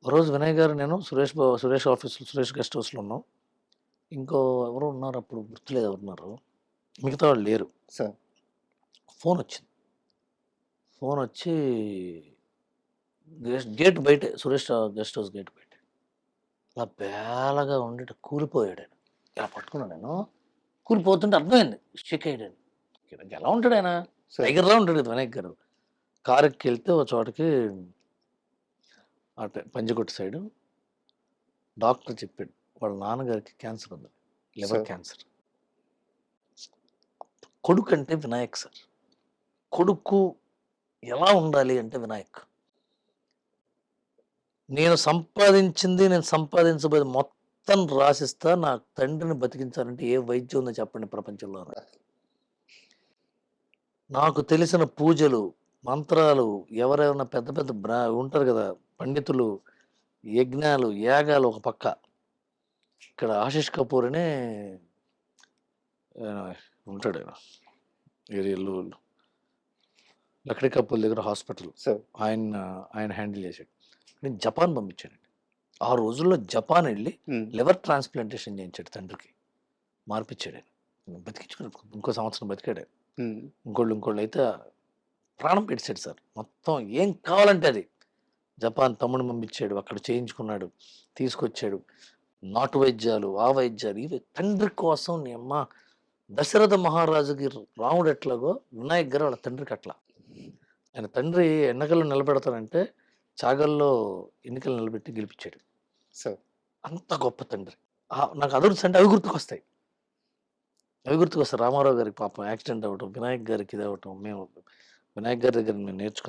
ఒకరోజు వినయ్ గారు, నేను సురేష్ ఆఫీస్‌లో, సురేష్ గెస్ట్ హౌస్‌లో ఉన్నాం. ఇంకో ఎవరో ఉన్నారు, అప్పుడు గుర్తులేదు ఎవరున్నారో. మిగతా వాళ్ళు లేరు. సార్. ఫోనొచ్చింది. ఫోనొచ్చి గేట్ బయటే, సురేష్ గెస్ట్ హౌస్ గేట్ బయటే. అలా బేలగా ఉండి ఇట్లా కూలిపోయాడాయన. ఇలా పట్టుకున్నా నేను. కూలిపోతుంటే అర్థమైంది షేక్ అయ్యాడని. ఎలా ఉంటాడాయన? సార్. టైగర్‌లా ఉంటాడు కదా వినాయక్ గారు. కారెక్కెళ్తే ఓ చోటకి అటే పంజగుట్ట సైడు డాక్టర్ చెప్పాడు. వాళ్ళ నాన్నగారికి క్యాన్సర్ ఉంది. Liver sir. క్యాన్సర్. కొడుకంటే వినాయక్ సార్. కొడుకు ఎలా ఉండాలి అంటే వినాయక్. నేను సంపాదించబోయేది మొత్తం రాసిస్తా. నా తండ్రిని బతికించాలంటే ఏ వైద్యం ఉందో చెప్పండి ప్రపంచంలోన. నాకు తెలిసిన పూజలు, మంత్రాలు, ఎవరెవరైనా పెద్ద పెద్ద ఉంటారు గదా! పండితులు, యజ్ఞాలు, యాగాలు ఒక పక్క. ఇక్కడ 'ఆశీష్ కపూర్' అని ఉంటాడాయన. ఏరియాలో లక్డీ కపూర్ దగ్గర హాస్పిటల్. సార్. ఆయన హ్యాండిల్ చేసాడు. నేను జపాన్ పంపించానండి. ఆ రోజుల్లో జపాన్ ఎళ్లి హ్మ్. లివర్ ట్రాన్స్‌ప్లాంటేషన్ చేయించాడు తండ్రికి. మార్పిచ్చాడాయన. బతికించుకున్నాడు. ఇంకో సంవత్సరం బతికాడాయన. హ్మ్. ఇంకోళ్ళైతే ప్రాణం పెట్టేసాడు సార్. మొత్తం ఏం కావాలంటే అది. జపాన్ తమ్ముడిని పంపించాడు. అక్కడ చేయించుకున్నాడు. తీసుకొచ్చాడు. నాటు వైద్యాలు, ఆ వైద్యాలు, ఇవి తండ్రి కోసం దశరథ మహారాజుకి రాముడు ఎట్లాగో వినాయక్ గారు వాళ్ళ తండ్రికి అట్లా. ఆయన తండ్రి ఎన్నికల్లో నిలబెడతానంటే చాగల్‌లో ఎన్నికలు నిలబెట్టి గెలిపించాడు. సార్. అంత గొప్ప తండ్రి. నాకు అదుర్స్ అంటే అవి గుర్తుకొస్తాయి. రామారావు గారికి పాపం యాక్సిడెంట్ అవ్వటం, వినాయక్ గారికి ఇదవ్వటం, వినాయక్ గారి దగ్గర నేను నేర్చుకుంది